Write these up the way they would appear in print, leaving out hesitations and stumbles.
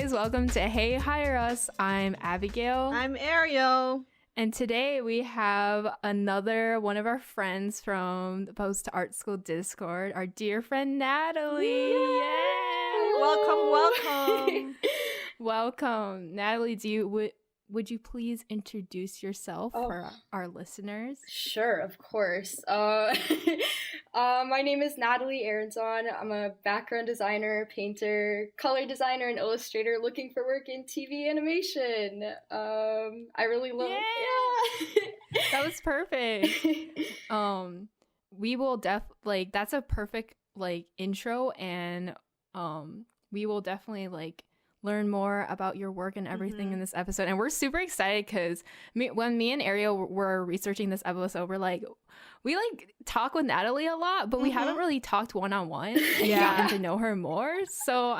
guys, welcome to Hey Hire Us. I'm Abigail. I'm Ariel. And today we have another one of our friends from the Post to Art School Discord, our dear friend Natalie. Yay! Welcome. Welcome. Natalie, would you please introduce yourself for our listeners? Sure, of course. My name is Natalie Arenzon. I'm a background designer, painter, color designer, and illustrator looking for work in TV animation. I really love That was perfect. We will that's a perfect intro, and we will definitely learn more about your work and everything in this episode. And we're super excited because when me and Ariel were researching this episode, we talk with Natalie a lot, but we haven't really talked one-on-one and gotten to know her more. So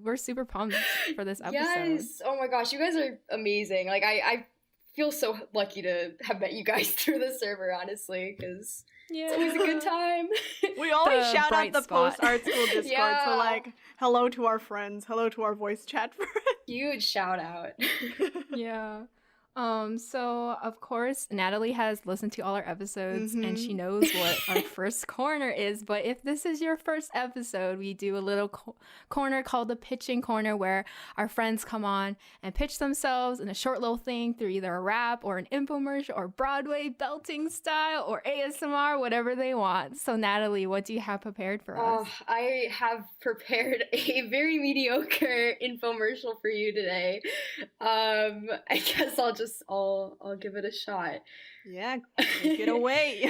we're super pumped for this episode. Yes. Oh my gosh, you guys are amazing. I feel so lucky to have met you guys through the server, honestly, because it's always a good time. We always shout out the spot. Post Art School Discord, so hello to our friends, hello to our voice chat friends. Huge shout out. Yeah. So of course Natalie has listened to all our episodes and she knows what our first corner is, but if this is your first episode, we do a little corner called the pitching corner, where our friends come on and pitch themselves in a short little thing through either a rap or an infomercial or Broadway belting style or ASMR, whatever they want. So Natalie, what do you have prepared for us? I have prepared a very mediocre infomercial for you today. I guess I'll give it a shot. Yeah, take it away.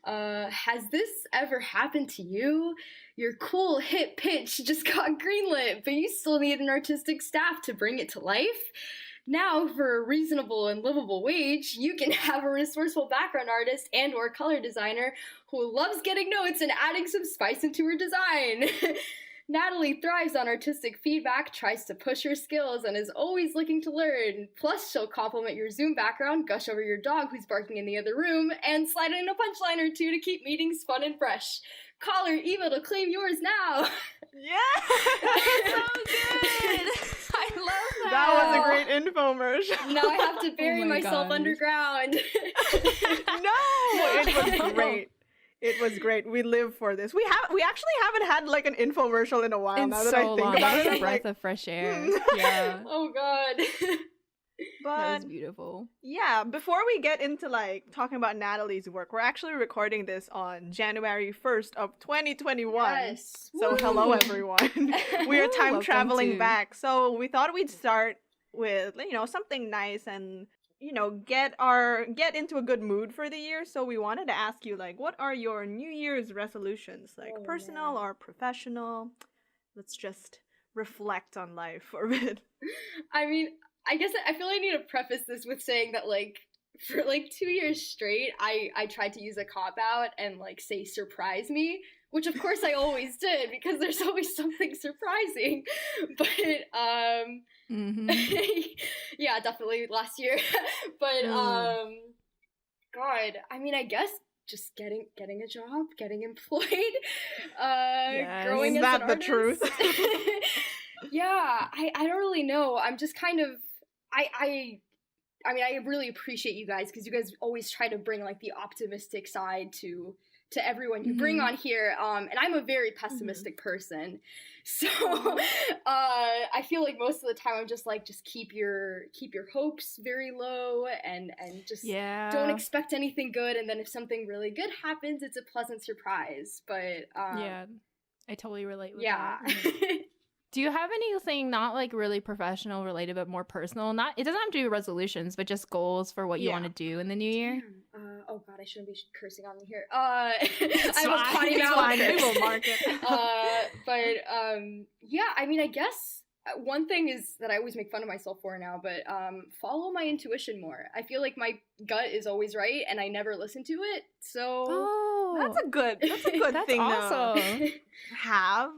Has this ever happened to you? Your cool hit pitch just got greenlit, but you still need an artistic staff to bring it to life? Now, for a reasonable and livable wage, you can have a resourceful background artist and or color designer who loves getting notes and adding some spice into her design. Natalie thrives on artistic feedback, tries to push her skills, and is always looking to learn. Plus, she'll compliment your Zoom background, gush over your dog who's barking in the other room, and slide in a punchline or two to keep meetings fun and fresh. Call her email to claim yours now. Yeah! So good! I love that! That was a great infomercial. Now I have to bury myself gosh. underground. No! It was great. It was great. We live for this. We actually haven't had an infomercial in a while. In now so that I think long. about That was it, a breath of fresh air. Yeah. Oh god. But That was beautiful. yeah, before we get into talking about Natalie's work, we're actually recording this on January 1st of 2021. Yes. So Woo! hello everyone. We are time Welcome traveling to- back. So we thought we'd start with something nice and get into a good mood for the year. So we wanted to ask you what are your New Year's resolutions? Personal or professional? Let's just reflect on life for a bit. I mean, I guess I feel I need to preface this with saying that for 2 years straight, I tried to use a cop-out and say surprise me, which of course I always did because there's always something surprising. But yeah, definitely last year. But God, I mean, I guess just getting a job, getting employed, growing Is as that an the artist. truth? Yeah, I don't really know. I'm just kind of I mean, I really appreciate you guys because you guys always try to bring the optimistic side to everyone you bring on here. And I'm a very pessimistic person, so I feel most of the time I'm just just keep your hopes very low and just don't expect anything good. And then if something really good happens, it's a pleasant surprise. But yeah, I totally relate with yeah. that. Do you have anything not really professional related, but more personal? It doesn't have to be resolutions, but just goals for what you want to do in the new year? Oh god, I shouldn't be cursing on here. I was potty Fine, we mouth. will mark it. But yeah, I mean, I guess one thing is that I always make fun of myself for now, but follow my intuition more. I feel my gut is always right, and I never listen to it. So That's a good thing awesome. to have.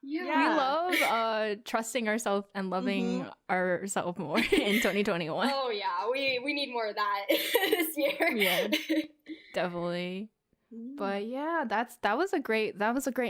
yeah. We love trusting ourselves and loving ourselves more in 2021. Oh yeah, we need more of that this year. Yeah. Definitely. But yeah, that was a great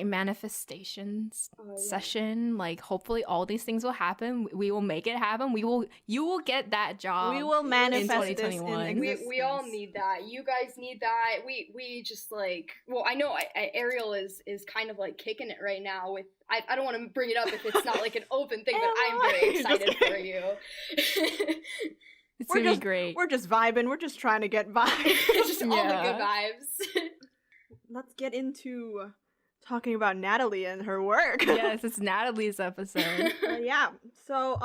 manifestation session. Like, hopefully all these things will happen. We will make it happen. You will get that job. We will manifest in 2021. this in existence. We all need that. You guys need that. We just like, well, I know Ariel is kind of like kicking it right now with, I don't want to bring it up if it's not like an open thing, but I'm very excited for you. It's gonna be great. We're just vibing. We're just trying to get vibes. Just all the good vibes. Let's get into talking about Natalie and her work. Yes, it's Natalie's episode. Yeah. So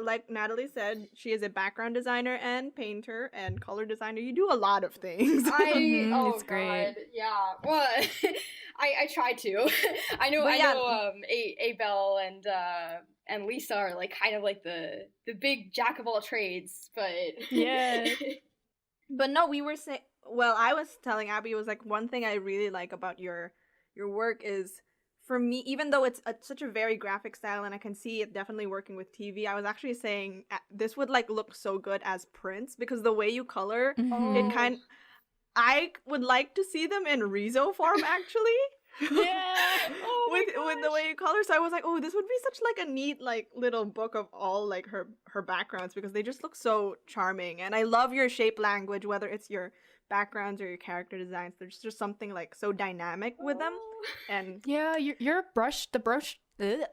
like Natalie said, she is a background designer and painter and color designer. You do a lot of things. It's great. God. Yeah. Well, I try to. I know. Abel and Lisa are like kind of like the big jack of all trades, but yeah. But no, we were saying. Well, I was telling Abby, it was like one thing I really like about your work is, for me, even though it's such a very graphic style and I can see it definitely working with TV, I was actually saying this would like look so good as prints because the way you color, it I would like to see them in Rezo form actually. Yeah. With the way you color. So I was like, oh, this would be such like a neat like little book of all like her backgrounds because they just look so charming. And I love your shape language, whether it's your backgrounds or your character designs. There's just something like so dynamic with them. And yeah, your brush. So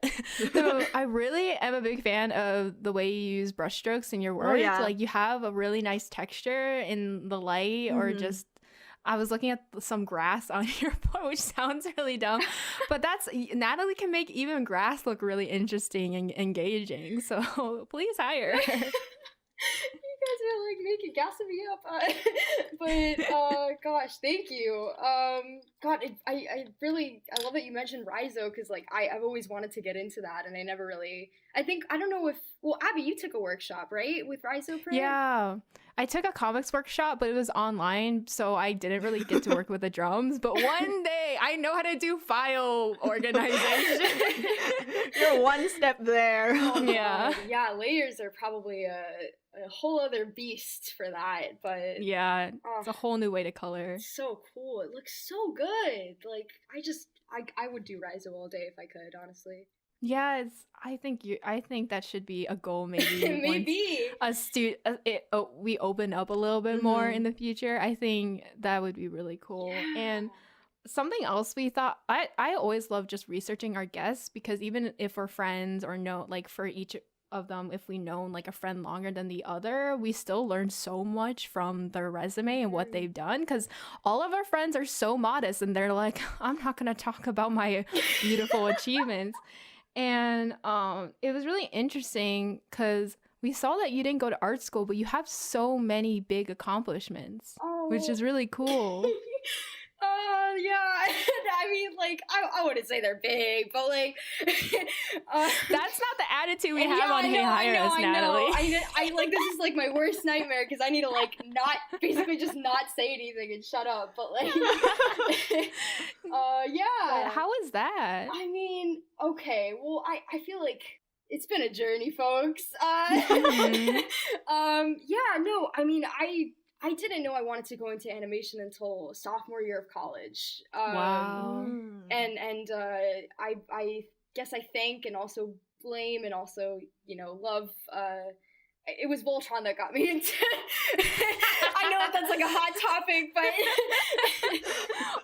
I really am a big fan of the way you use brush strokes in your work. Like you have a really nice texture in the light, or just I was looking at some grass on your board, which sounds really dumb, but Natalie can make even grass look really interesting and engaging. So please hire her. You guys are like gassing me up, but gosh, thank you. God, I love that you mentioned Rizo because like I've always wanted to get into that, and I never really. I don't know if Abby, you took a workshop, right, with Rizo Print? Yeah, I took a comics workshop, but it was online, so I didn't really get to work with the drums. But one day, I know how to do file organization. You're one step there. Oh, yeah. Yeah, layers are probably a whole other beast for that, but yeah, it's a whole new way to color. It's so cool. It looks so good. Like I would do Rizo all day if I could, honestly. Yeah, I think that should be a goal maybe. Maybe we open up a little bit more in the future. I think that would be really cool. Yeah. And something else we thought, I always love just researching our guests, because even if we're friends or know, like for each of them, if we know like a friend longer than the other, we still learn so much from their resume and what they've done, because all of our friends are so modest and they're like, I'm not gonna talk about my beautiful achievements. And it was really interesting because we saw that you didn't go to art school, but you have so many big accomplishments, which is really cool. Yeah, I mean, like, I wouldn't say they're big, but, like... that's not the attitude we have on Hey Hire Us, Natalie. I like, this is, like, my worst nightmare, because I need to, like, basically just not say anything and shut up, but, like... yeah. How is that? I mean, okay, well, I feel like... It's been a journey, folks. Yeah, no, I mean, I didn't know I wanted to go into animation until sophomore year of college. Wow. And I guess I thank and also blame and also, love, it was Voltron that got me into I know that's like a hot topic, but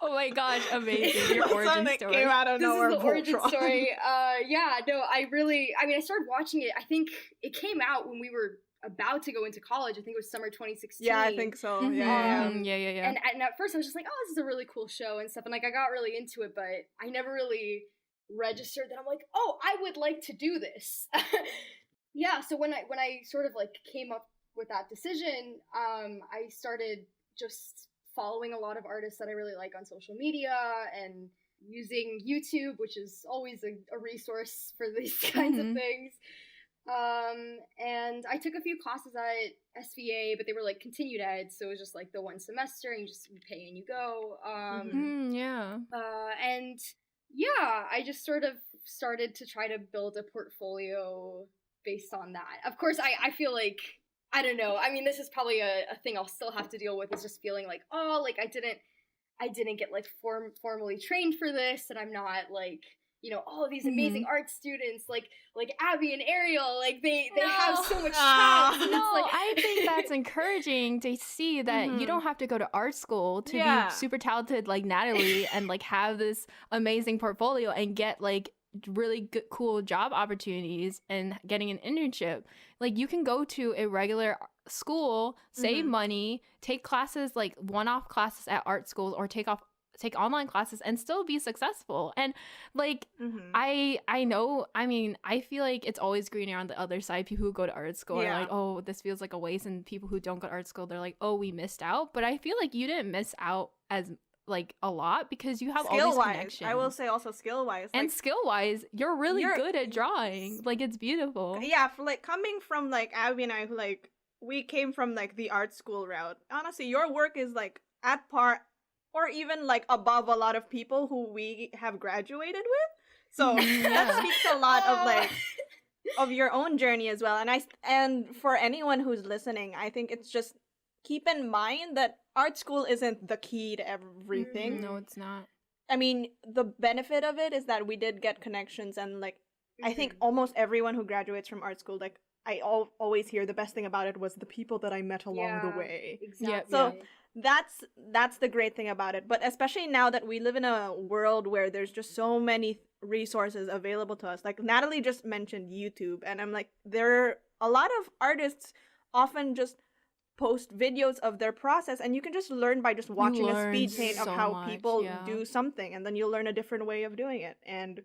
oh my gosh, amazing. Your origin story. Came out of nowhere, this is the origin story. Yeah, no, I started watching it. I think it came out when we were about to go into college. I think it was summer 2016. Yeah, I think so. Mm-hmm. Yeah. And at first I was just like, oh, this is a really cool show and stuff. And like I got really into it, but I never really registered that I'm like, oh, I would like to do this. Yeah, so when I sort of like came up with that decision, I started just following a lot of artists that I really like on social media and using YouTube, which is always a resource for these kinds of things. And I took a few classes at SVA, but they were like continued ed, so it was just like the one semester and you just pay and you go. Yeah. And yeah, I just sort of started to try to build a portfolio based on that. Of course, I feel like, I don't know, I mean, this is probably a thing I'll still have to deal with, is just feeling like, oh, like I I didn't get like formally trained for this, and I'm not like, you know, all of these amazing art students like Abby and Ariel, like they have so much talent. And No, it's like, I think that's encouraging to see that you don't have to go to art school to be super talented like Natalie and like have this amazing portfolio and get like really good, cool job opportunities and getting an internship. Like you can go to a regular school, save money, take classes like one-off classes at art schools, or take online classes and still be successful. And like I know, I mean, I feel like it's always greener on the other side. People who go to art school are like, oh, this feels like a waste, and people who don't go to art school, they're like, oh, we missed out. But I feel like you didn't miss out as like a lot because you have all these connections. I will say also skill-wise. And skill-wise, you're really good at drawing. Like it's beautiful. Yeah, for like coming from like Abby and I, who like we came from like the art school route. Honestly, your work is like at par or even like above a lot of people who we have graduated with. So that speaks a lot of like of your own journey as well. And for anyone who's listening, I think it's just keep in mind that art school isn't the key to everything. No, it's not. I mean, the benefit of it is that we did get connections, and like I think almost everyone who graduates from art school, like I always hear the best thing about it was the people that I met along the way. Exactly. So that's the great thing about it. But especially now that we live in a world where there's just so many resources available to us. Like Natalie just mentioned YouTube, and I'm like, there are a lot of artists often just post videos of their process, and you can just learn by just watching a speed paint of how people do something, and then you'll learn a different way of doing it. And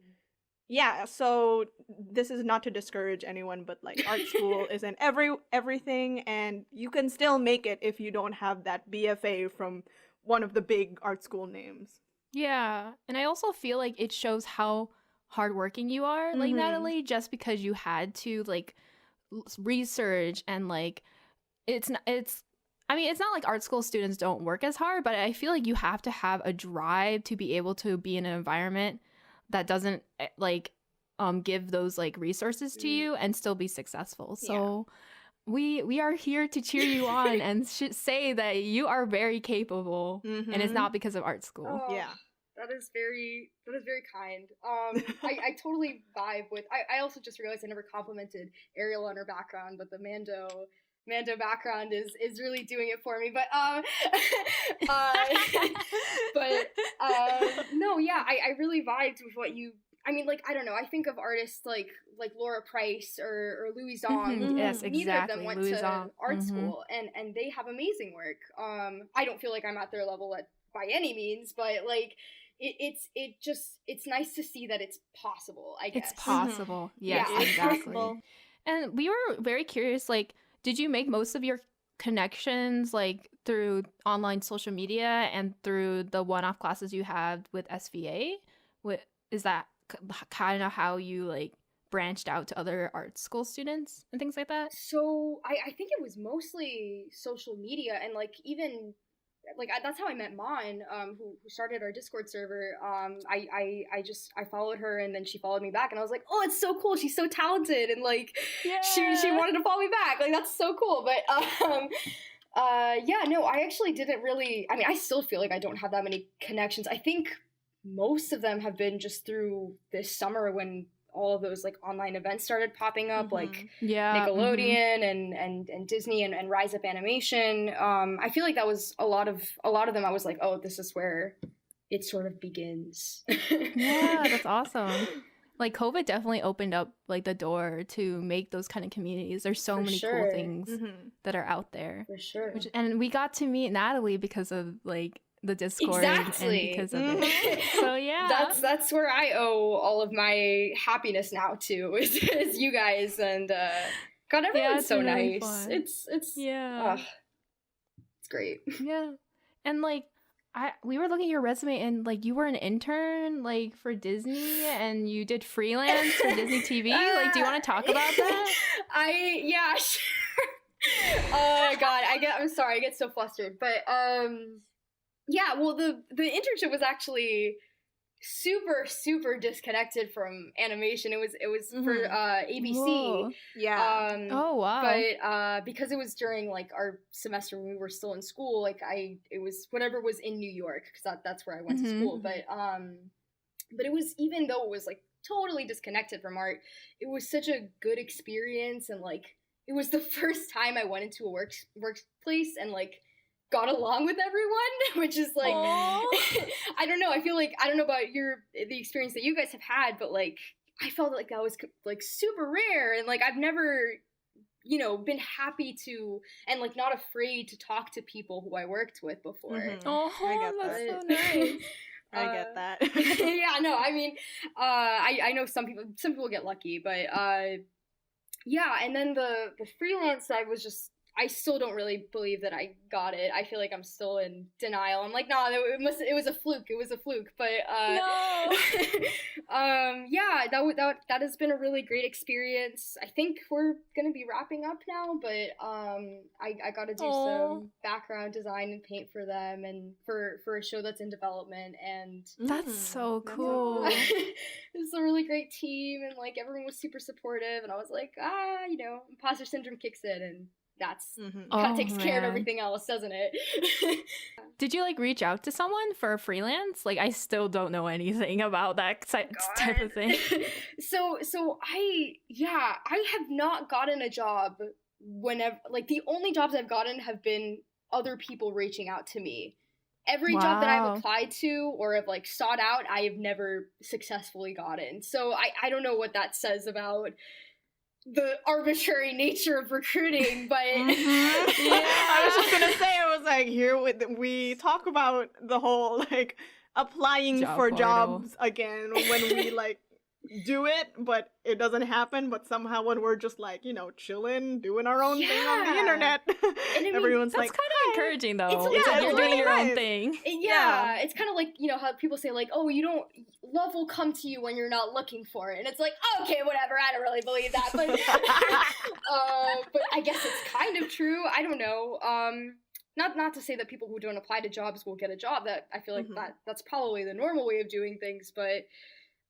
yeah, so this is not to discourage anyone, but like art school isn't everything, and you can still make it if you don't have that BFA from one of the big art school names. Yeah, and I also feel like it shows how hardworking you are, like Natalie, just because you had to like research and like it's not like art school students don't work as hard, but I feel like you have to have a drive to be able to be in an environment that doesn't like give those like resources to you and still be successful. So we are here to cheer you on and say that you are very capable, and it's not because of art school. Oh, that is very kind. I totally vibe with. I also just realized I never complimented Ariel on her background, but the Mando background is really doing it for me. But no, yeah, I really vibed with what you. I mean, like, I don't know. I think of artists like Laura Price or Louis Zong. Yes, exactly. Neither of them went Louis to Zong. art school, and they have amazing work. I don't feel like I'm at their level by any means, but like. It's nice to see that it's possible, I guess. It's possible. Yes, exactly. And we were very curious, like, did you make most of your connections like through online social media and through the one-off classes you had with SVA? Is that kind of how you like branched out to other art school students and things like that? So I think it was mostly social media, and like even like that's how I met Mon, who started our Discord server. I followed her, and then she followed me back, and I was like, oh, it's so cool. She's so talented, and like she wanted to follow me back. Like that's so cool. But yeah, no, I actually didn't really. I mean, I still feel like I don't have that many connections. I think most of them have been just through this summer when all of those like online events started popping up, like Nickelodeon and Disney and Rise Up Animation. I feel like that was a lot of them. I was like, oh, this is where it sort of begins. Yeah, that's awesome. Like COVID definitely opened up like the door to make those kind of communities. There's so many cool things that are out there. For sure. And we got to meet Natalie because of like the Discord and because of it. So yeah, that's where I owe all of my happiness now to is you guys, and God, everyone's so really nice. Fun. It's it's great. Yeah, and like we were looking at your resume, and like you were an intern like for Disney, and you did freelance for Disney TV. Like, do you want to talk about that? Sure. Oh God, I'm sorry, I get so flustered, but yeah, well, the internship was actually super disconnected from animation. It was for ABC. Whoa. Yeah. Oh wow. But because it was during like our semester when we were still in school, like it was whatever was in New York, because that's where I went to school. But it was, even though it was like totally disconnected from art, it was such a good experience, and like it was the first time I went into a workplace and like got along with everyone, which is like I don't know, I feel like, I don't know about the experience that you guys have had, but like I felt like that was like super rare, and like I've never, you know, been happy to, and like not afraid to talk to people who I worked with before. Oh, I get that's that. so nice. I get that. Yeah, no, I mean, I know some people get lucky, but yeah, and then the freelance, I still don't really believe that I got it. I feel like I'm still in denial. I'm like, no, it was a fluke. It was a fluke. But No. yeah, that has been a really great experience. I think we're gonna be wrapping up now, but I got to do some background design and paint for them, and for a show that's in development, and That's so cool. it's a really great team, and like everyone was super supportive, and I was like, you know, imposter syndrome kicks in, and that's kind of takes care of everything else, doesn't it? Did you like reach out to someone for freelance? Like, I still don't know anything about that type of thing. So I have not gotten a job whenever, like the only jobs I've gotten have been other people reaching out to me. Every job that I've applied to or have like sought out, I have never successfully gotten. So I don't know what that says about the arbitrary nature of recruiting, but yeah. I was just gonna say, I was like, here we talk about the whole like applying for jobs again when we like do it, but it doesn't happen. But somehow when we're just like, you know, chilling, doing our own thing on the internet, everyone's that's like, kind of encouraging though. It's You're doing really your own nice. thing. It's kind of like, you know, how people say like, oh, love will come to you when you're not looking for it, and it's like, okay, whatever, I don't really believe that, but but I guess it's kind of true. I don't know. Not to say that people who don't apply to jobs will get a job. That I feel like that's probably the normal way of doing things, but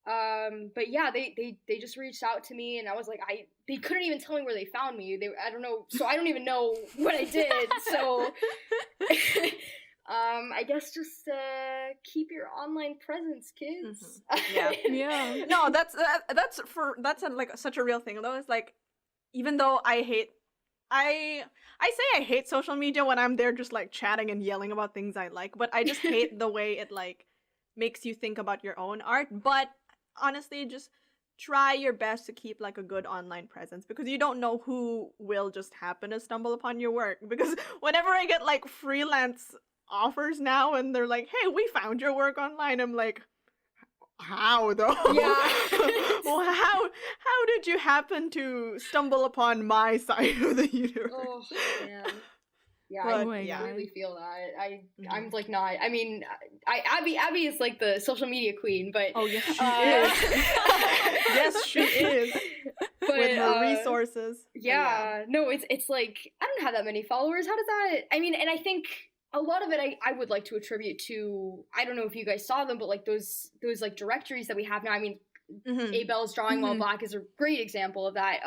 yeah, they just reached out to me, and I was like, they couldn't even tell me where they found me. I don't know, so I don't even know what I did. So I guess just keep your online presence, kids. Yeah. No, that's such a real thing though. It's like, even though I say I hate social media when I'm there just like chatting and yelling about things I like, but I just hate the way it like makes you think about your own art. But honestly, just try your best to keep like a good online presence, because you don't know who will just happen to stumble upon your work. Because whenever I get like freelance offers now and they're like, hey, we found your work online, I'm like, how though? Yeah. Well, how did you happen to stumble upon my side of the universe? Oh man. Yeah, But, I really feel that. I'm like not. I mean, Abby is like the social media queen, but yes, she is. Yes, she is. But, with her resources. Yeah, no, it's like I don't have that many followers. How does that? I mean, and I think a lot of it I would like to attribute to, I don't know if you guys saw them, but like those like directories that we have now. I mean, Abel's Drawing While Black is a great example of that.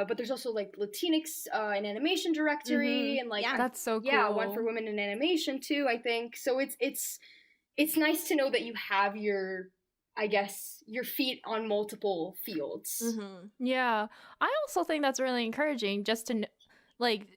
But there's also like Latinx an animation directory, and like that's so cool. Yeah, one for women in animation too, I think. So it's nice to know that you have your feet on multiple fields. Yeah, I also think that's really encouraging. Just to like,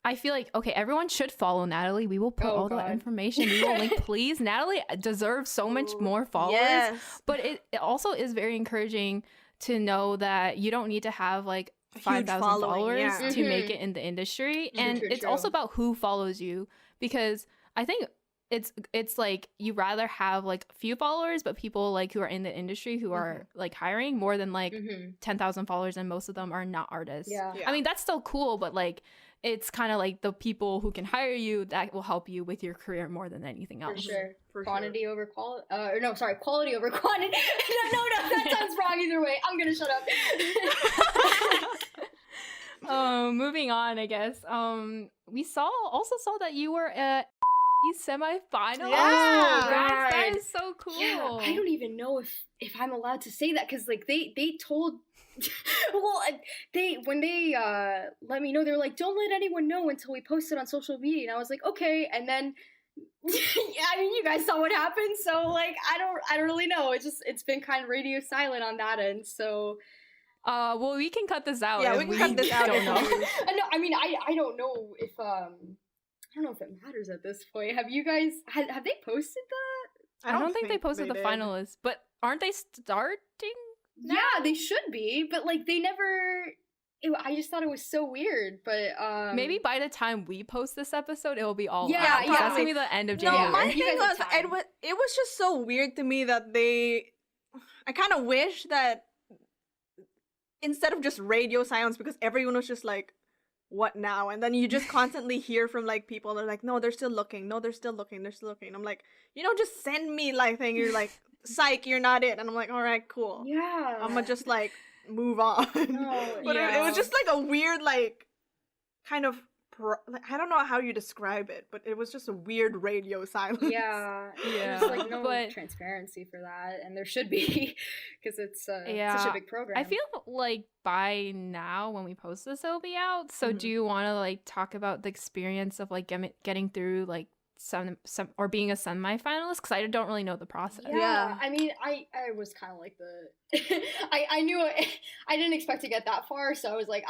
I feel like, okay, everyone should follow Natalie. We will put all the information. We will link, please. Natalie deserves so much more followers. Yes. But it also is very encouraging to know that you don't need to have like 5,000 followers to make it in the industry. And it's also about who follows you, because I think it's like you rather have like a few followers, but people like who are in the industry who are like hiring, more than like 10,000 followers, and most of them are not artists. Yeah. I mean, that's still cool, but like it's kind of like the people who can hire you that will help you with your career more than anything else. For sure. Quantity over quality. Quality over quantity. no, that sounds wrong either way. I'm gonna shut up. Moving on, I guess. We also saw that you were at semifinal. Yeah. That is so cool. Yeah, I don't even know if I'm allowed to say that because like they told. Well, when they let me know, they were like, don't let anyone know until we post it on social media, and I was like, okay, and then yeah, I mean, you guys saw what happened, so like I don't really know. It's been kind of radio silent on that end, so well, we can cut this out. Yeah, we can cut this out. Don't know. no, I mean I don't know if I don't know if it matters at this point. Have you guys have they posted that? I don't think they posted the did. finalists, but aren't they starting? Yeah, they should be, but like they never. I just thought it was so weird, but maybe by the time we post this episode, it will be all Yeah, out. yeah. That's gonna be the end of January. No, my You thing guys was, have time. it was just so weird to me that I kind of wish that instead of just radio silence, because everyone was just like, what now? And then you just constantly hear from like people, they're like, no, they're still looking. No, they're still looking. They're still looking. I'm like, just send me like thing. You're like, psych, you're not it. And I'm like, all right, cool. yeah, I'm gonna just like move on. No, But yeah. it was just like a weird, like, kind of, like, I don't know how you describe it, but it was just a weird radio silence. Yeah, Yeah, there's like no but- transparency for that, and there should be because it's such Yeah, a big program. I feel like by now when we post this, it'll be out. So do you want to like talk about the experience of like getting through like some or being a semi-finalist? Because I don't really know the process. Yeah, I mean, I was kind of like the I knew I didn't expect to get that far, so I was like,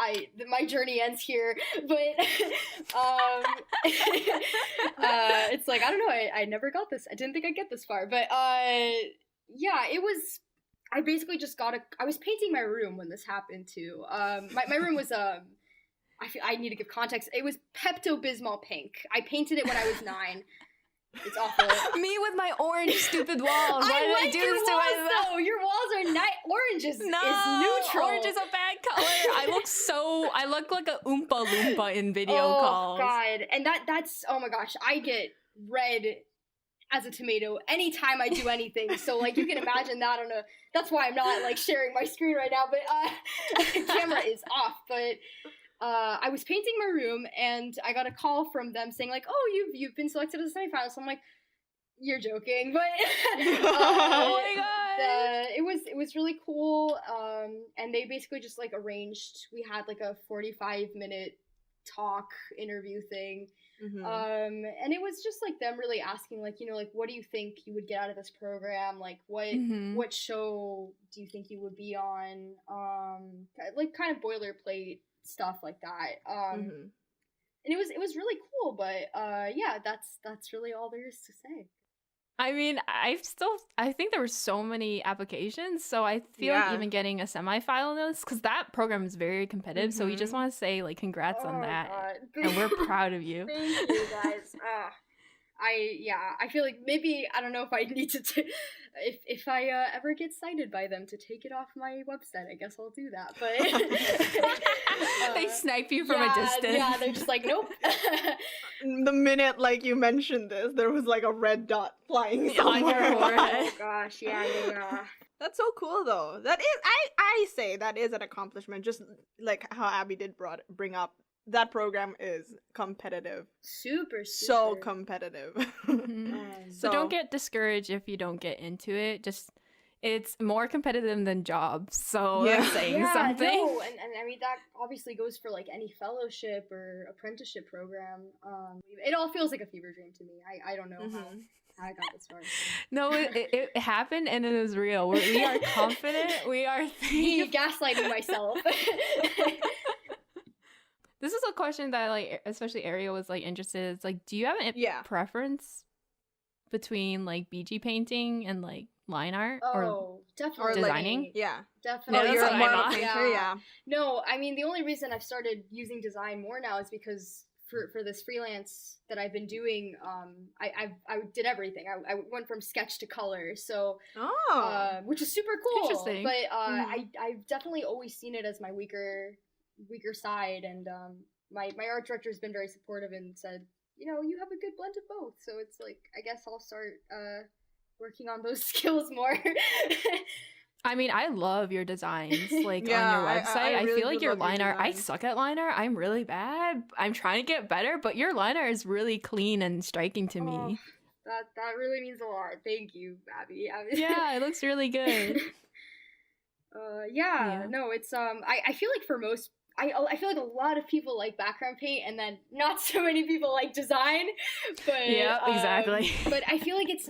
my journey ends here. But it's like I don't know, I never got this. I didn't think I'd get this far, but yeah, it was. I basically just I was painting my room when this happened too. My room was I need to give context. It was Pepto-Bismol pink. I painted it when I was 9. It's awful. Me with my orange stupid walls. Why did I do your this to walls, myself? though. Your walls are orange is No, neutral. orange is a bad color. I look like a Oompa Loompa in video oh, calls. God. And that's oh my gosh, I get red as a tomato anytime I do anything. So like you can imagine that on a that's why I'm not like sharing my screen right now, but the camera is off. But I was painting my room and I got a call from them saying like, oh, you've been selected as a semifinalist. So I'm like, you're joking, but Oh my god! it was really cool. And they basically just like arranged. We had like a 45-minute talk interview thing. And it was just like them really asking like, like what do you think you would get out of this program? Like what show do you think you would be on? Like kind of boilerplate stuff like that. And it was really cool, but yeah, that's really all there is to say. I mean, I think there were so many applications, so I feel like even getting a semi-finalist, because that program is very competitive, so we just want to say, like, congrats on that, and we're proud of you. Thank you, guys. I feel like maybe, I don't know if I need to, if I ever get cited by them to take it off my website, I guess I'll do that, but... they snipe you from a distance. Yeah, they're just like, nope. The minute, like, you mentioned this, there was, like, a red dot flying somewhere. On your forehead. Oh, gosh, yeah. That's so cool, though. That is, I say that is an accomplishment, just like how Abby did bring up. That program is competitive. Super. So competitive. So don't get discouraged if you don't get into it. Just it's more competitive than jobs. So that's saying something. No, and I mean that obviously goes for like any fellowship or apprenticeship program. It all feels like a fever dream to me. I don't know how I got this far. No, it happened and it was real. We are confident. We are gaslighting myself. This is a question that, like, especially Ariel was, like, interested. It's, like, do you have a preference between, like, BG painting and, like, line art? Or definitely. Designing? Yeah. Definitely. No, you're more of a I painter, yeah. No, I mean, the only reason I've started using design more now is because for this freelance that I've been doing, I did everything. I went from sketch to color, so which is super cool. Interesting. But I've definitely always seen it as my weaker side, and my art director has been very supportive and said, you have a good blend of both, so it's like I guess I'll start working on those skills more. I mean, I love your designs, like, Yeah, on your website. I really feel like do your love your line art, I designs. suck at line art. I'm really bad. I'm trying to get better, but your line art is really clean and striking to me. That really means a lot. Thank you, Abby. Yeah, it looks really good. Yeah. No, it's I feel like for most I feel like a lot of people like background paint, and then not so many people like design. But Yeah, exactly. But I feel like it's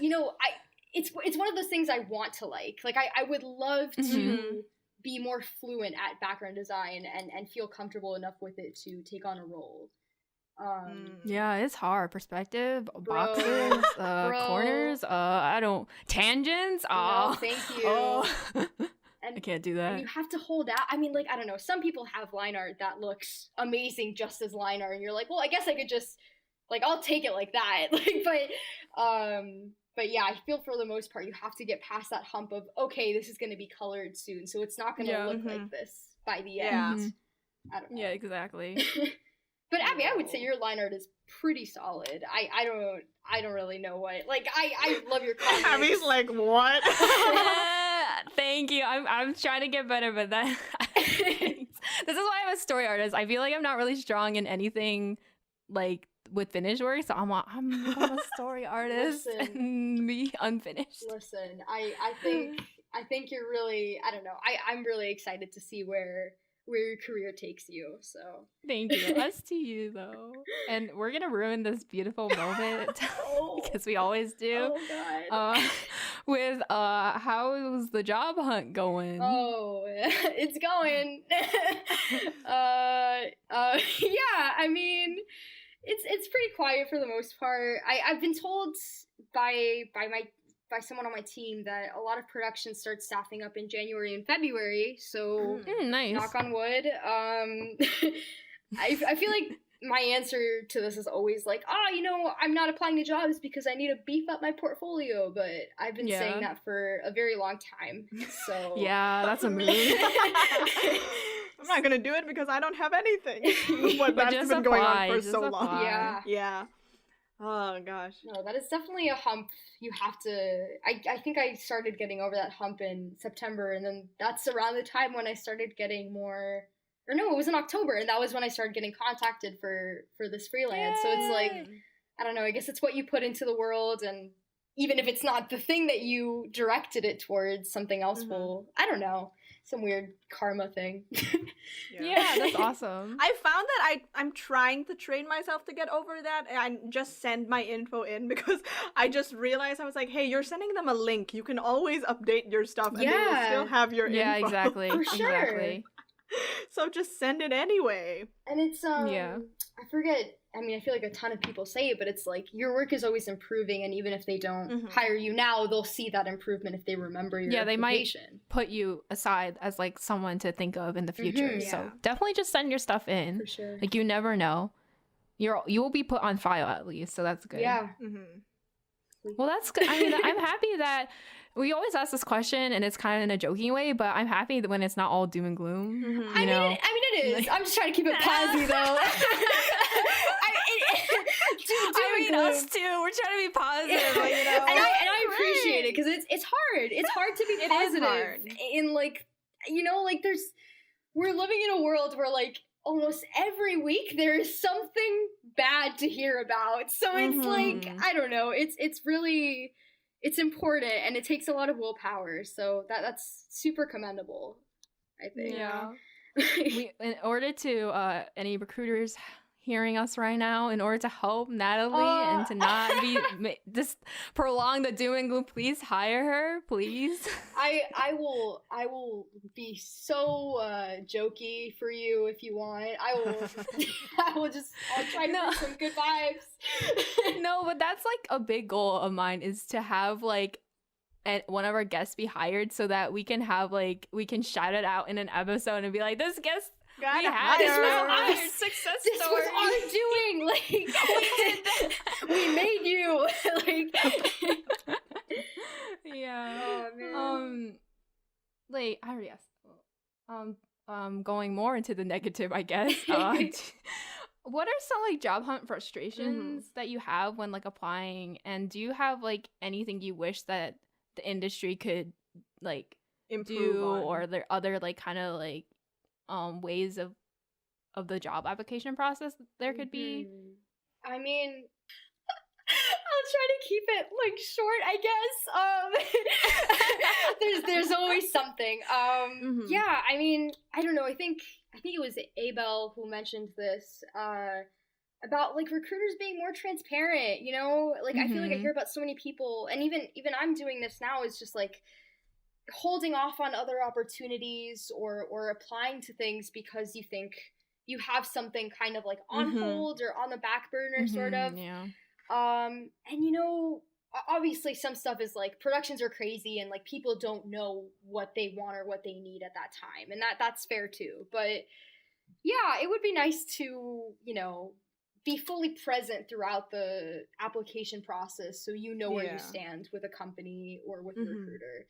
it's one of those things I want to like. Like I would love to Mhm. be more fluent at background design and feel comfortable enough with it to take on a role. Yeah, it's hard. Perspective, Bro. boxes, Bro. corners, I don't, tangents. No, Oh, thank you. oh. And I can't do and that. you have to hold out. I mean, like, I don't know. Some people have line art that looks amazing just as line art, and you're like, well, I guess I could just, like, I'll take it like that. Like, but yeah, I feel for the most part, you have to get past that hump of, okay, this is going to be colored soon, so it's not going to Yeah. look like this by the Yeah. end. Mhm. I don't know. Yeah, exactly. But Abby, I would say your line art is pretty solid. I don't really know what, like, I love your comics. Abby's like, what? Thank you. I'm trying to get better, but that this is why I'm a story artist. I feel like I'm not really strong in anything like with finished work, so I'm a story artist Listen. and me unfinished. Listen, I think you're really, I don't know. I'm really excited to see where your career takes you. So Thank you. Us to you though, and we're gonna ruin this beautiful moment because we always do. Oh god. With how's the job hunt going? Oh, it's going. Yeah, I mean, it's pretty quiet for the most part. I've been told by someone on my team that a lot of production starts staffing up in January and February. So Nice. knock on wood. I feel like my answer to this is always like, I'm not applying to jobs because I need to beef up my portfolio. But I've been saying that for a very long time. So yeah, that's a move. I'm not gonna do it because I don't have anything. But that's just been going on apply, for just so long. apply. Yeah. Yeah. Oh gosh. No, that is definitely a hump you have to. I think I started getting over that hump in September, and then that's around the time when I started getting more. Or no, it was in October, and that was when I started getting contacted for this freelance. So it's like, I don't know, I guess it's what you put into the world, and even if it's not the thing that you directed it towards, something else will, I don't know, some weird karma thing. Yeah, that's awesome. I found that I'm trying to train myself to get over that and just send my info in, because I just realized, I was like, hey, you're sending them a link. You can always update your stuff and they will still have your info. Yeah, exactly. For sure. Exactly. So just send it anyway. And it's, Yeah. I forget, I mean, I feel like a ton of people say it, but it's like, your work is always improving, and even if they don't hire you now, they'll see that improvement if they remember your Yeah, they might application. put you aside as like someone to think of in the future. Mhm. So Yeah. definitely just send your stuff in. For sure. Like, you never know. You will be put on file at least, so that's good. Yeah. Well, that's good. I mean, I'm happy that we always ask this question, and it's kind of in a joking way, but I'm happy that when it's not all doom and gloom. I mean, it is. I'm just trying to keep it positive, though. Us too. We're trying to be positive, but, you know. And I appreciate it, because it's hard. It's hard to be It is positive. hard. In, like, you know, like, we're living in a world where, like, almost every week there is something bad to hear about. So it's like, I don't know. It's really, it's important, and it takes a lot of willpower. So that's super commendable, I think. Yeah. In order to any recruiters hearing us right now, in order to help Natalie and to not be just prolong the doom and gloom, please hire her, please. I will be so jokey for you if you want. I'll try to bring some good vibes. No, but that's like a big goal of mine, is to have like one of our guests be hired, so that we can have like, we can shout it out in an episode and be like, this guest we had this our was success This story. was our doing. Like, we made you. Like, Yeah. Oh man. Like, I already asked. Going more into the negative, I guess. What are some like job hunt frustrations that you have when like applying, and do you have like anything you wish that the industry could like improve on. or there other like kind of like ways of the job application process there could be? I mean, I'll try to keep it like short, I guess. There's always something. Yeah, I mean, I don't know. I think it was Abel who mentioned this about like recruiters being more transparent. You know, like I feel like I hear about so many people, and even I'm doing this now. Is just like holding off on other opportunities or applying to things because you think you have something kind of like on hold or on the back burner, sort of. Yeah. And you know, obviously some stuff is like productions are crazy and like people don't know what they want or what they need at that time, and that's fair too. But yeah, it would be nice to, you know, be fully present throughout the application process so you know where you stand with a company or with a recruiter.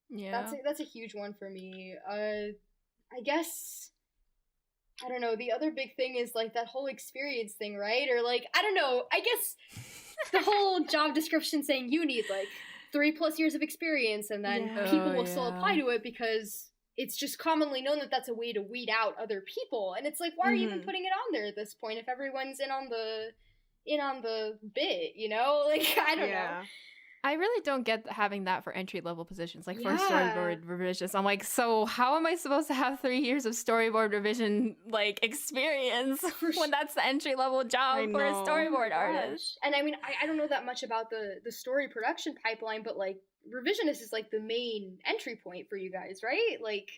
Yeah, that's a huge one for me. I guess, I don't know, the other big thing is like that whole experience thing, right? Or like, I don't know, I guess the whole job description saying you need like 3+ years of experience, and then people will still apply to it because it's just commonly known that that's a way to weed out other people. And it's like, why are you even putting it on there at this point if everyone's in on the bit, you know? Like, I don't know. I really don't get having that for entry-level positions, like for storyboard revisions. I'm like, so how am I supposed to have 3 years of storyboard revision, like, experience when that's the entry-level job for a storyboard artist? And I mean, I don't know that much about the story production pipeline, but, like, revisionist is, like, the main entry point for you guys, right? Like...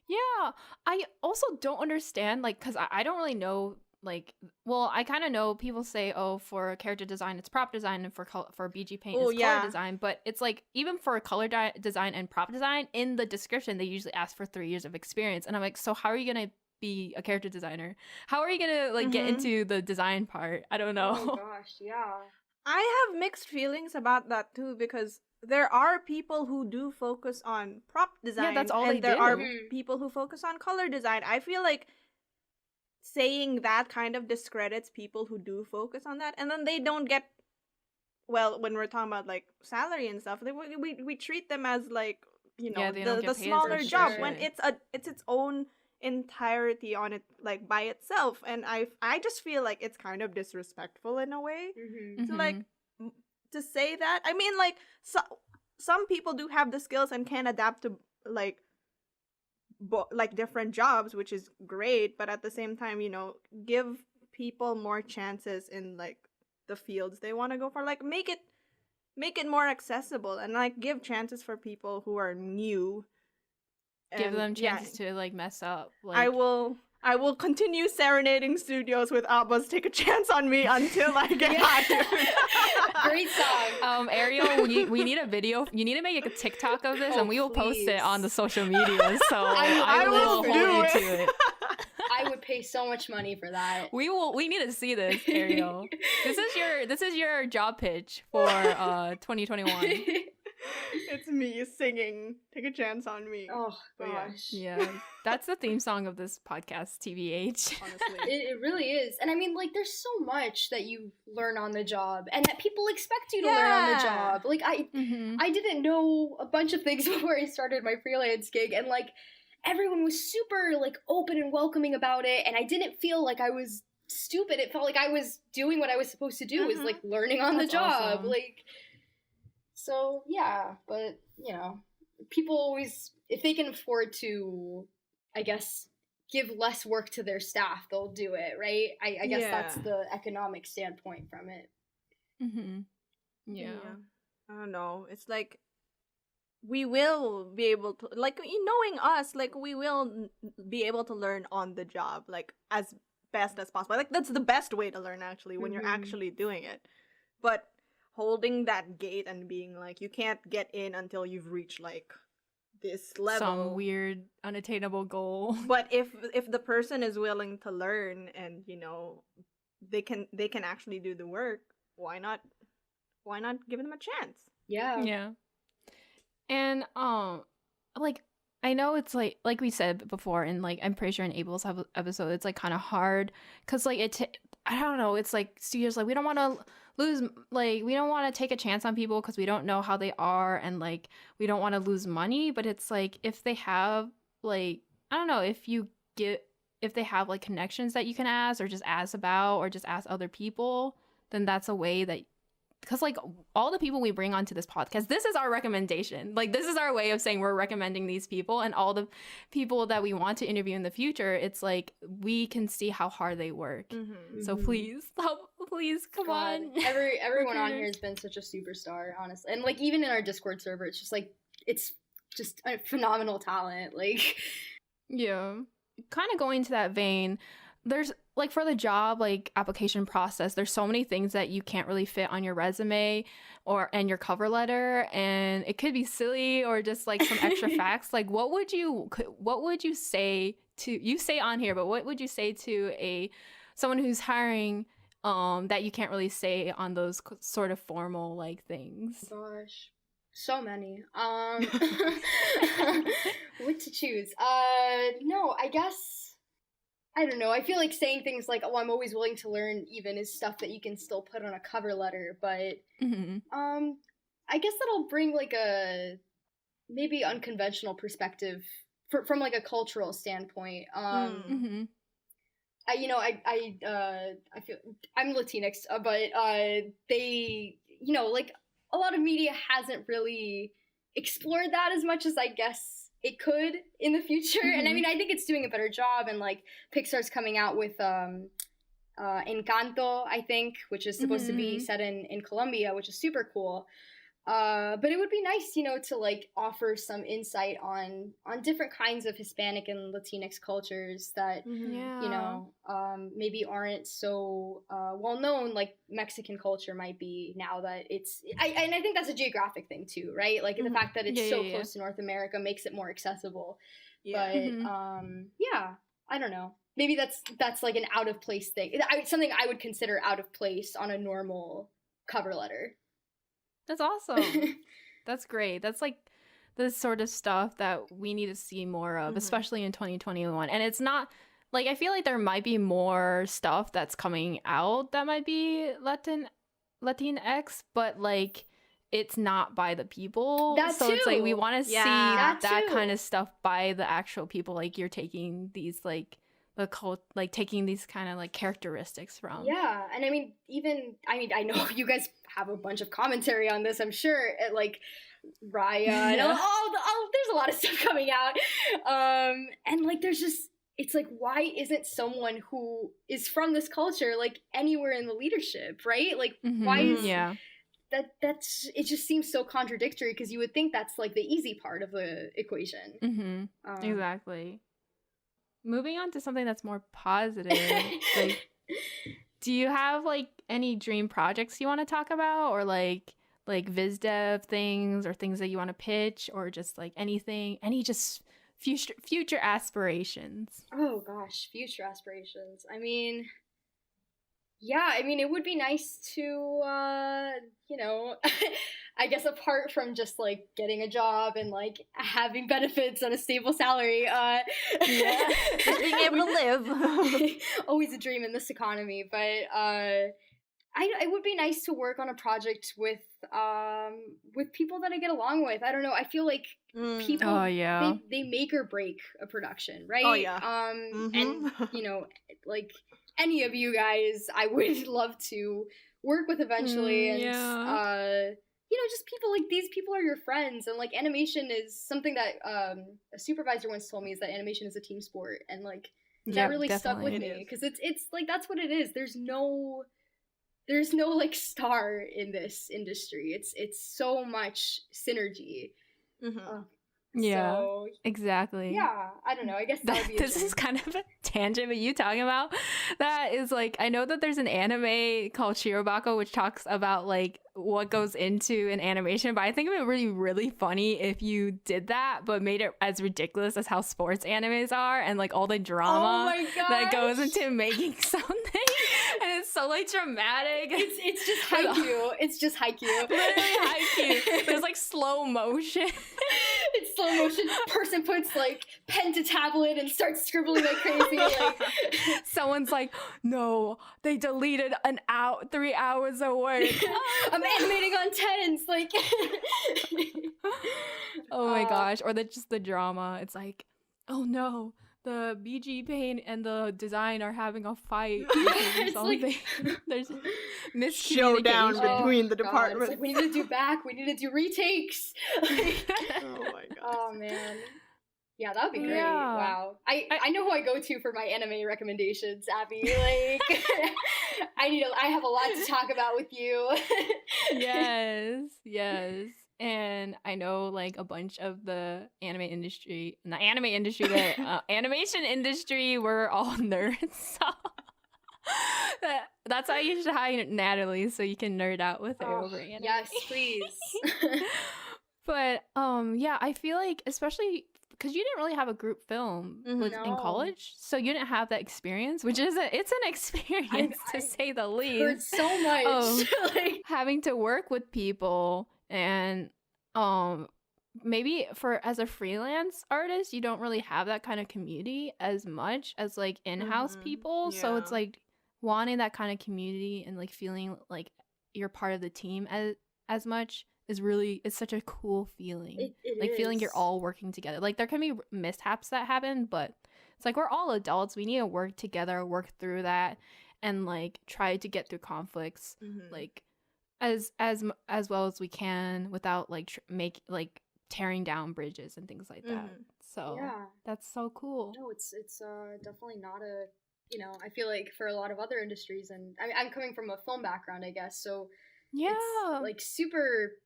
Yeah. I also don't understand, like, because I don't really know... Like, well, I kind of know people say, oh, for character design, it's prop design, and for BG paint, it's color design. But it's like, even for color design and prop design, in the description, they usually ask for 3 years of experience. And I'm like, so how are you going to be a character designer? How are you going to, like, get into the design part? I don't know. Oh my gosh, yeah. I have mixed feelings about that, too, because there are people who do focus on prop design. Yeah, that's all and they there do. are people who focus on color design. I feel like saying that kind of discredits people who do focus on that, and then they don't get, well, when we're talking about like salary and stuff, we treat them as like, you know, the smaller job when it's its own entirety on it, like by itself. And I just feel like it's kind of disrespectful in a way to like to say that. I mean, like, some people do have the skills and can adapt to like different jobs, which is great, but at the same time, you know, give people more chances in like the fields they want to go for. Like, make it more accessible, and like give chances for people who are new. Give them chances to like mess up. Like, I will continue serenading studios with Abba's "Take a Chance on Me" until I get hired. Great song. Ariel, we need a video. You need to make a TikTok of this, and we will post it on the social media. So I will hold you to it. I would pay so much money for that. We need to see this, Ariel. This is your job pitch for 2021. It's me singing "Take a Chance on Me." Oh gosh. Yeah, that's the theme song of this podcast, TBH. Honestly, it really is. And I mean, like, there's so much that you learn on the job, and that people expect you to learn on the job. Like, I didn't know a bunch of things before I started my freelance gig, and like, everyone was super like open and welcoming about it, and I didn't feel like I was stupid. It felt like I was doing what I was supposed to do, was like learning on the job. Awesome. Like, so yeah, but you know, people always, if they can afford to, I guess, give less work to their staff, they'll do it, right? I guess that's the economic standpoint from it. Yeah. I don't know. It's like, we will be able to, like, knowing us, like, we will be able to learn on the job, like, as best as possible. Like, that's the best way to learn, actually, when you're actually doing it. But holding that gate and being like, you can't get in until you've reached like this level, some weird unattainable goal. But if the person is willing to learn, and you know, they can actually do the work, why not give them a chance? Yeah. And like, I know it's like we said before, and like I'm pretty sure in Abel's episode, it's like kind of hard because like I don't know, it's like studios like we don't want to lose, like we don't want to take a chance on people because we don't know how they are, and like we don't want to lose money. But it's like if they have like, I don't know, if they have like connections that you can ask or just ask about or just ask other people, then that's a way that, because like all the people we bring onto this podcast, this is our recommendation. Like this is our way of saying we're recommending these people, and all the people that we want to interview in the future, it's like we can see how hard they work. So please come on. Everyone on here has been such a superstar, honestly. And like even in our Discord server, it's just like it's just a phenomenal talent. Like yeah, kind of going to that vein, there's like for the job like application process, there's so many things that you can't really fit on your resume and your cover letter, and it could be silly or just like some extra facts. Like what would you say to, you say on here, but what would you say to someone who's hiring that you can't really say on those sort of formal like things? Gosh, so many. What to choose? No, I guess I don't know. I feel like saying things like, "Oh, I'm always willing to learn," even is stuff that you can still put on a cover letter. But I guess that'll bring like a maybe unconventional perspective from like a cultural standpoint. I feel I'm Latinx, but they, like a lot of media hasn't really explored that as much as I guess it could in the future. And I mean, I think it's doing a better job, and like Pixar's coming out with Encanto, I think, which is supposed to be set in Colombia, which is super cool. But it would be nice, to like offer some insight on different kinds of Hispanic and Latinx cultures that, maybe aren't so well known, like Mexican culture might be now that and I think that's a geographic thing too, right? Like the fact that it's so close to North America makes it more accessible. Yeah. But I don't know. Maybe that's like an out of place thing. Something I would consider out of place on a normal cover letter. That's awesome. That's great. That's like the sort of stuff that we need to see more of, especially in 2021. And it's not like, I feel like there might be more stuff that's coming out that might be Latinx, but like it's not by the people. So it's like we want to see that kind of stuff by the actual people. Like you're taking these like taking these kind of like characteristics from. Yeah, and I know you guys have a bunch of commentary on this, I'm sure, at like Raya and there's a lot of stuff coming out. And like there's just, it's like, why isn't someone who is from this culture like anywhere in the leadership, right? Like why is that's it just seems so contradictory, because you would think that's like the easy part of the equation. Exactly. Moving on to something that's more positive, like, do you have like any dream projects you want to talk about, or like viz dev things, or things that you want to pitch, or just like anything, any just future aspirations? Oh gosh, future aspirations. It would be nice to, I guess apart from just like getting a job and like having benefits and a stable salary, just being able to live. Always a dream in this economy. But it would be nice to work on a project with people that I get along with. I don't know. I feel like people, they make or break a production, right? Oh yeah. And like any of you guys, I would love to work with eventually, and just people like these people are your friends, and like animation is something that a supervisor once told me, is that animation is a team sport, and like that really stuck with me, because it's like that's what it is. There's no like star in this industry. It's so much synergy. So, exactly. Yeah, I don't know. I guess that would be this is kind of a tangent, but you talking about that is like, I know that there's an anime called Shirobako which talks about like what goes into an animation, but I think it would be really, really funny if you did that but made it as ridiculous as how sports animes are, and like all the drama that goes into making something. And it's so like dramatic. It's just haiku. It's just haiku. Literally haiku. There's like slow motion. in slow motion, person puts like pen to tablet and starts scribbling like crazy. Like Someone's like, no, they deleted 3 hours of work. I'm animating on tens. Like, Oh my gosh. Or just the drama. It's like, oh no, the BG paint and the design are having a fight. Or It's something. like- There's miscommunication. Showdown between the God, it's departments. like, we need to do back. We need to do retakes. Oh my god. Oh man. Yeah, that would be great. Yeah. Wow. I know who I go to for my anime recommendations, Abby. Like I have a lot to talk about with you. Yes. And I know like a bunch of the animation industry, the animation industry, we're all nerds. So that's why you should hire Natalie, so you can nerd out with her over anime. Yes, please. But yeah, I feel like especially because you didn't really have a group film in No. college, so you didn't have that experience, which is it's an experience to say the least. Heard so much. Like, Having to work with people and maybe as a freelance artist, you don't really have that kind of community as much as like in-house people. So it's Yeah. like wanting that kind of community and like feeling like you're part of the team as much is really, it's such a cool feeling. it Like feeling you're is. all working together. Like there can be mishaps that happen, but it's like we're all adults. We need to work together, work through that, and like try to get through conflicts Mhm. like as well as we can without like tearing down bridges and things like that. Mhm. So Yeah. that's so cool. No, it's definitely not a, you know, I feel like for a lot of other industries, and I mean, I'm coming from a film background, I guess, so Yeah. it's like super,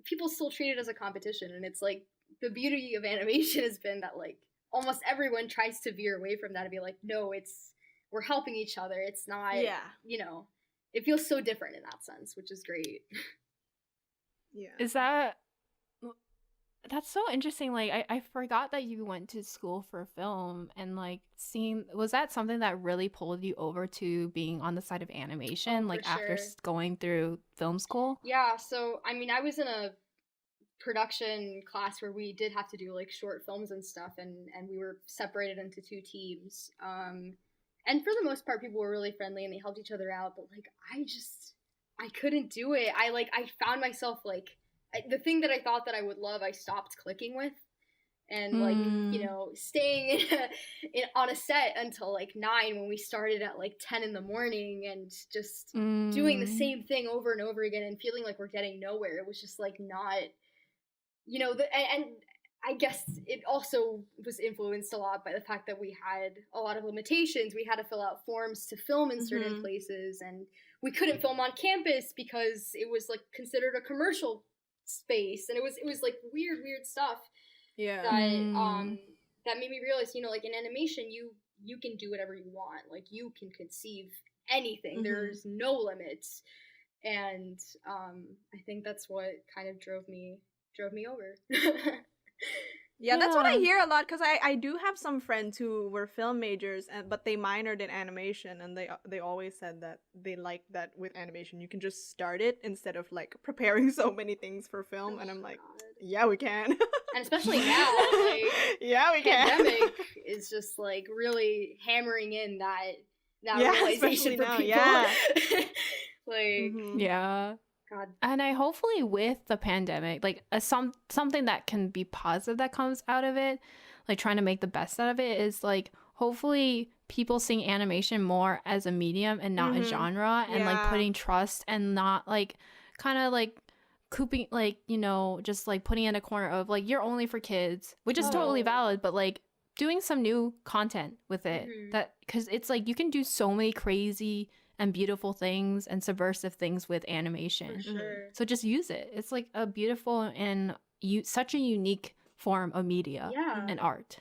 people still treat it as a competition, and it's like the beauty of animation has been that like almost everyone tries to veer away from that and be like, no, we're helping each other. It's not, Yeah. you know, it feels so different in that sense, which is great. Yeah. Is that's so interesting. Like I forgot that you went to school for film, and like was that something that really pulled you over to being on the side of animation, Oh, like for after sure. going through film school? Yeah, so I mean, I was in a production class where we did have to do like short films and stuff, and we were separated into 2 teams. And for the most part, people were really friendly and they helped each other out. But like, I couldn't do it. I found myself like the thing that I thought that I would love, I stopped clicking with. And like, you know, staying on a set until like 9 when we started at like 10 in the morning, and just doing the same thing over and over again and feeling like we're getting nowhere. It was just like not, you know, and I guess it also was influenced a lot by the fact that we had a lot of limitations. We had to fill out forms to film in certain places, and we couldn't film on campus because it was like considered a commercial space, and it was like weird stuff. Yeah. That made me realize, you know, like in animation, you can do whatever you want. Like you can conceive anything. There's no limits, and I think that's what kind of drove me over. Yeah, that's what I Yeah. hear a lot, because I do have some friends who were film majors, but they minored in animation, and they always said that they like that with animation you can just start it instead of like preparing so many things for film. And I'm like, God. yeah, we can. And especially now, like Yeah, we can. pandemic is just like really hammering in that Yeah, realization especially for now, people. yeah. Like, Mhm. Yeah. God, And I hopefully with the pandemic, like something that can be positive that comes out of it, like trying to make the best out of it, is like hopefully people seeing animation more as a medium and not a genre, and like Yeah. putting trust and not like kind of like cooping, like, you know, just like putting in a corner of like you're only for kids, which is totally Oh. valid, but like doing some new content with it, Mhm. that because it's like you can do so many crazy and beautiful things and subversive things with animation. for sure. So just use it. It's like a beautiful and such a unique form of media Yeah. and art.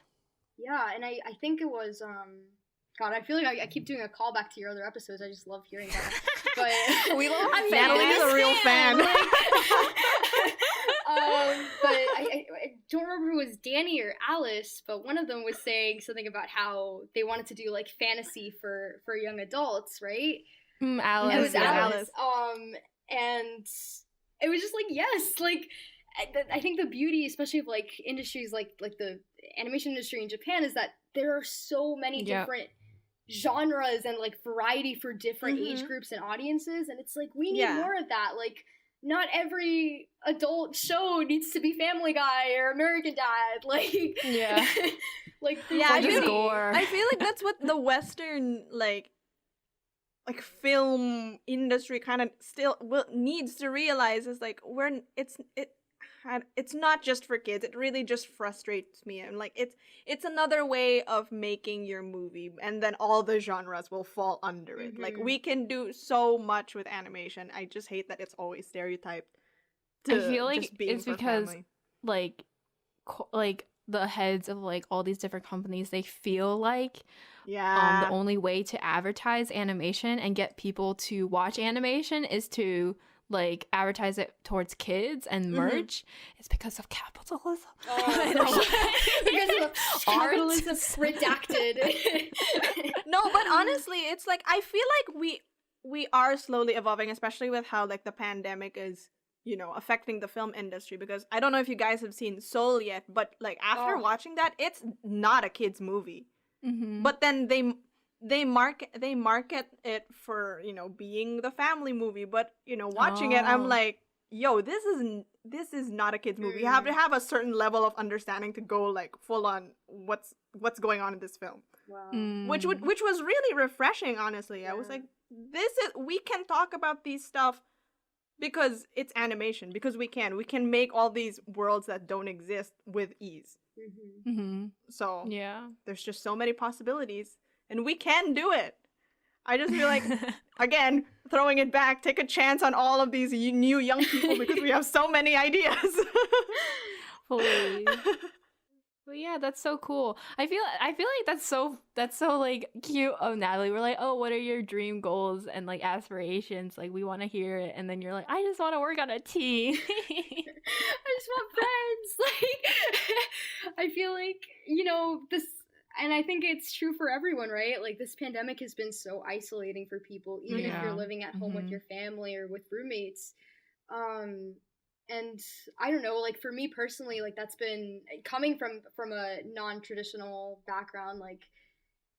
Yeah, and I think it was God, I feel like I keep doing a callback to your other episodes. I just love hearing that. But We love I'm Natalie's a real fan. But I don't remember if it was Danny or Alice, but one of them was saying something about how they wanted to do like fantasy for young adults, right? Alice. It was yeah. Alice. And it was just like, yes, like, I think the beauty, especially of like industries like the animation industry in Japan, is that there are so many different genres and like variety for different age groups and audiences, and it's like we need more of that. Like, not every adult show needs to be Family Guy or American Dad. Like, like I feel like that's what the Western like film industry kind of still needs to realize is like it's not just for kids. It really just frustrates me. And like it's another way of making your movie, and then all the genres will fall under it. Like, we can do so much with animation. I just hate that it's always stereotyped. I feel like it's because like the heads of like all these different companies, they feel like the only way to advertise animation and get people to watch animation is to like advertise it towards kids and merch. It's because of capitalism. Because of capitalism redacted. No, but honestly, it's like I feel like we are slowly evolving, especially with how like the pandemic is, you know, affecting the film industry. Because I don't know if you guys have seen Soul yet, but like after watching that, it's not a kid's movie. But then they market it for, you know, being the family movie, but you know, watching it, I'm like, yo, this is not a kid's movie. You have to have a certain level of understanding to go like full on what's going on in this film. Which was really refreshing, honestly. I was like, we can talk about these stuff because it's animation, because we can make all these worlds that don't exist with ease. So there's just so many possibilities. And we can do it. I just feel like, again, throwing it back, take a chance on all of these new young people because we have so many ideas. Please. But yeah, that's so cool. I feel like that's so like cute of Natalie. We're like, oh, what are your dream goals and like aspirations? Like, we want to hear it, and then you're like, I just want to work on a team. I just want friends. Like, I feel like, you know, this. And I think it's true for everyone, right? Like, this pandemic has been so isolating for people, even if you're living at home with your family or with roommates. And I don't know, like, for me personally, like, that's been coming from a non-traditional background. Like,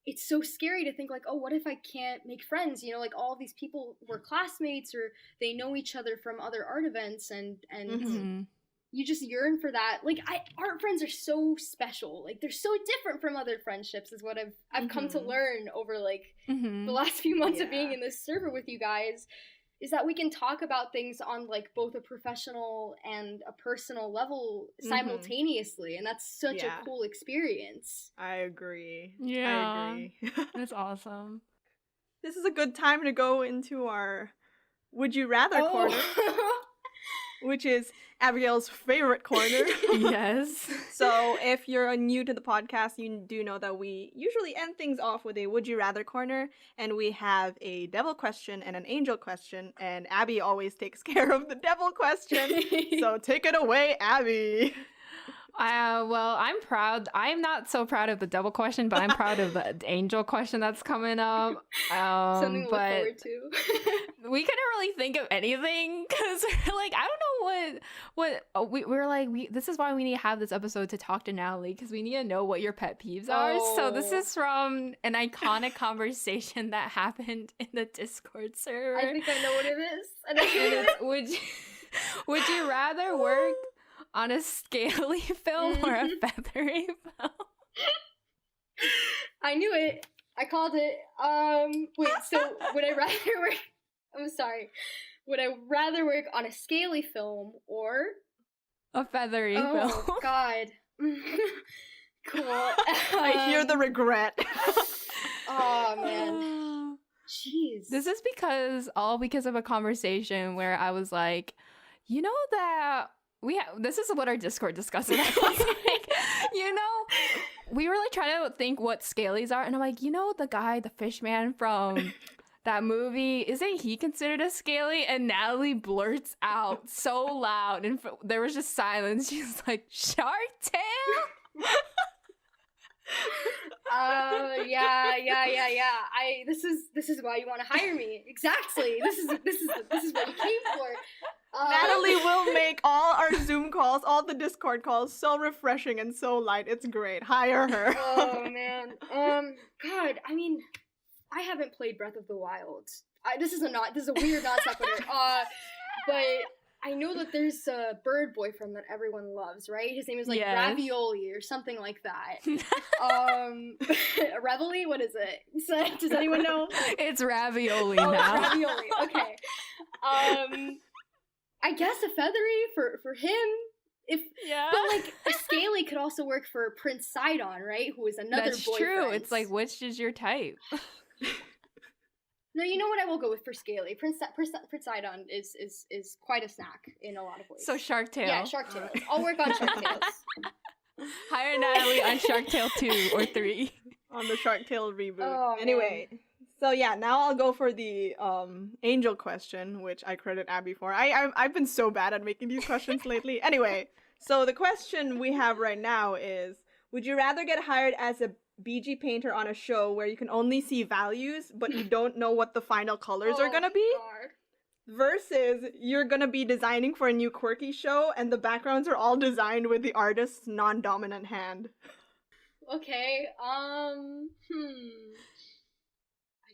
it's so scary to think like, oh, what if I can't make friends? You know, like, all these people were classmates or they know each other from other art events, and you just yearn for that. Like, art friends are so special. Like, they're so different from other friendships, is what I've come to learn over like the last few months of being in this server with you guys, is that we can talk about things on like both a professional and a personal level simultaneously, and that's such a cool experience. I agree. I agree. That's awesome. This is a good time to go into our Would You Rather corner. Which is Abigail's favorite corner. Yes. So if you're new to the podcast, you do know that we usually end things off with a Would You Rather corner, and we have a devil question and an angel question, and Abby always takes care of the devil question. So take it away, Abby. Well, I'm proud. I'm not so proud of the devil question, but I'm proud of the angel question that's coming up. Something to look forward to. We couldn't really think of anything because we're like, I don't know we're like, this is why we need to have this episode to talk to Natalie, because we need to know what your pet peeves are. So this is from an iconic conversation that happened in the Discord server. I think I know what it is. And it's, would you rather work on a scaly film or a feathery film? I knew it. I called it. Wait, so would I rather work... I'm sorry. Would I rather work on a scaly film or... a feathery film? Oh, God. Cool. I hear the regret. Oh, man. Jeez. This is because of a conversation where I was like, you know that... this is what our Discord discusses. I was like, you know, we were like trying to think what scalies are, and I'm like, you know, the guy, the fish man from that movie, isn't he considered a scaly? And Natalie blurts out so loud, and there was just silence. She's like, Shark Tale? Yeah. This is why you want to hire me. Exactly. This is what you came for. Natalie will make all our Zoom calls, all the Discord calls so refreshing and so light. It's great. Hire her. Oh man. God, I mean, I haven't played Breath of the Wild. This is a weird non sequitur. But I know that there's a bird boyfriend that everyone loves, right? His name is like Ravioli or something like that. Reveille? What is it? Does anyone know? It's Ravioli now. now. It's Ravioli. Okay. I guess a feathery for him. But like a scaly could also work for Prince Sidon, right? Who is another That's boyfriend. true. It's like, which is your type? No, you know what I will go with for scaly. Prince Sidon is quite a snack in a lot of ways. So Shark Tale. Yeah, Shark Tales. I'll work on Shark Tales. Hire Natalie on Shark Tale 2 or 3. On the Shark Tale reboot. Oh, anyway, so yeah, now I'll go for the angel question, which I credit Abby for. I've been so bad at making these questions lately. Anyway, so the question we have right now is, would you rather get hired as a BG painter on a show where you can only see values, but you don't know what the final colors are gonna be? God. Versus you're gonna be designing for a new quirky show and the backgrounds are all designed with the artist's non-dominant hand. Okay, I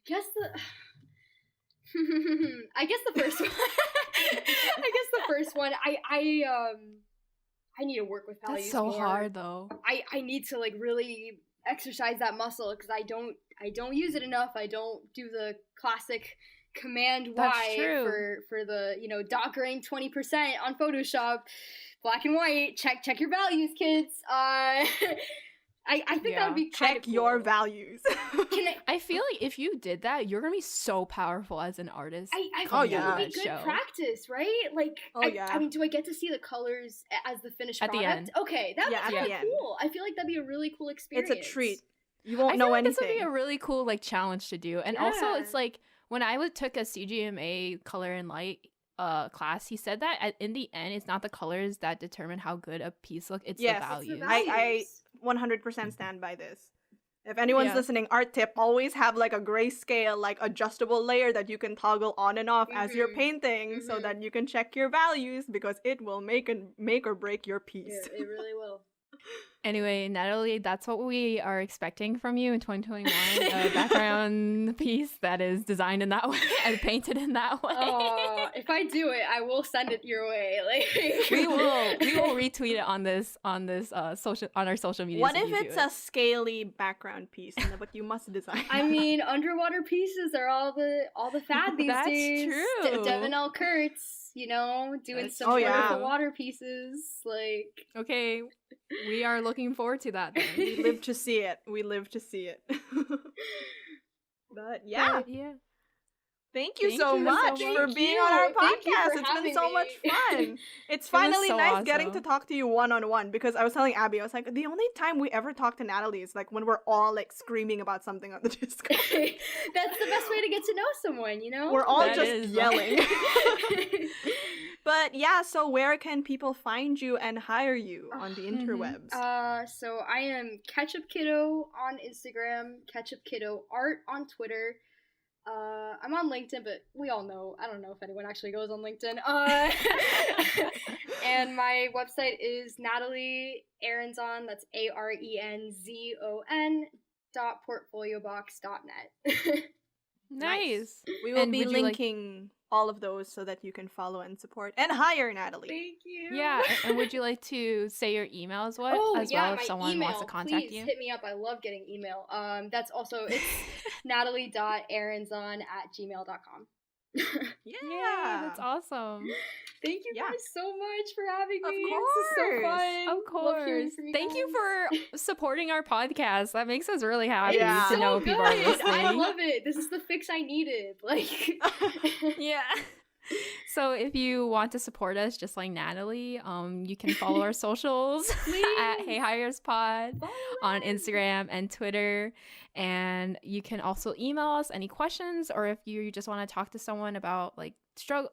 guess the first one. I guess the first one. I need to work with values. That's so more. hard though. I need to like really exercise that muscle because I don't use it enough. I don't do the classic Command Y for the dockering 20% on Photoshop, black and white. Check your values, kids. I think that would be kind of cool. your values. I feel like if you did that, you're gonna be so powerful as an artist. I think that would be good practice, right? Like, I mean, do I get to see the colors as the finished product? At the end. Okay, that would be cool. I feel like that'd be a really cool experience. It's a treat. You won't know anything. This would be a really cool like challenge to do. And also, it's like when I took a CGMA color and light class, he said that in the end, it's not the colors that determine how good a piece looks. It's the values. I 100% stand by this. If anyone's listening, art tip, always have like a grayscale, like adjustable layer that you can toggle on and off as you're painting so that you can check your values because it will make or break your piece. Yeah, it really will. Anyway, Natalie, that's what we are expecting from you in 2021. A background piece that is designed in that way and painted in that way. If I do it, I will send it your way. Like we will retweet it on our social media. What if it's a scaly background piece, but you must design? I mean, underwater pieces are all the fad these days. That's true. Devin L. Kurtz, doing some wonderful water pieces. Like, okay, we are looking forward to that. Then. We live to see it. But yeah. Thank you so much for being on our podcast. It's been so much fun. It's finally nice getting to talk to you one-on-one because I was telling Abby, I was like, the only time we ever talk to Natalie is like when we're all like screaming about something on the Discord. That's the best way to get to know someone, We're all just yelling. But yeah, so where can people find you and hire you on the interwebs? So I am Ketchup Kiddo on Instagram, Ketchup Kiddo Art on Twitter. I'm on LinkedIn, but we all know, I don't know if anyone actually goes on LinkedIn. And my website is Natalie Arenzon, that's ARENZON.portfoliobox.net. Nice. We will be linking all of those so that you can follow and support and hire Natalie. Thank you. Yeah, and would you like to say your email as well? If someone wants to contact you? Hit me up. I love getting email. That's also, it's natalie.arenzon@gmail.com. Yeah, that's awesome. Thank you guys so much for having me. Of course. This is so fun. Of course. Thank you for supporting our podcast. That makes us really happy to know people are listening. I love it. This is the fix I needed. Like, yeah. So if you want to support us just like Natalie, you can follow our socials at Hey Hires Pod on Instagram and Twitter. And you can also email us any questions, or if you just want to talk to someone about like struggle.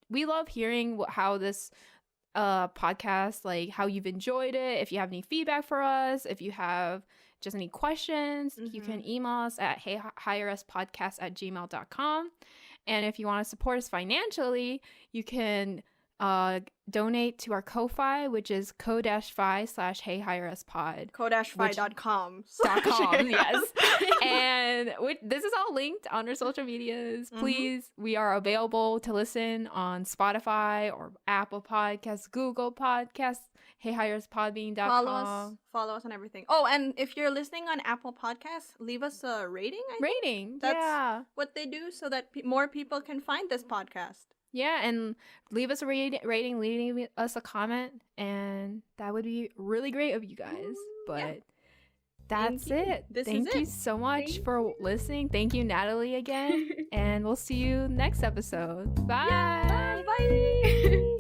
We love hearing how this podcast, like how you've enjoyed it. If you have any feedback for us, if you have just any questions, you can email us at heyhireUspodcast@gmail.com. And if you want to support us financially, you can donate to our Ko-Fi, which is ko-fi/HeyHireUsPod. ko-fi.com. .com, yes. And this is all linked on our social medias. Please, we are available to listen on Spotify or Apple Podcasts, Google Podcasts, HeyHireUsPodbean.com. Follow us on everything. Oh, and if you're listening on Apple Podcasts, leave us a rating. That's what they do so that more people can find this podcast. Yeah, and leave us a rating, leave us a comment, and that would be really great of you guys. But that's it. Thank you so much for listening. Thank you, Natalie, again. And we'll see you next episode. Bye. Yeah, bye.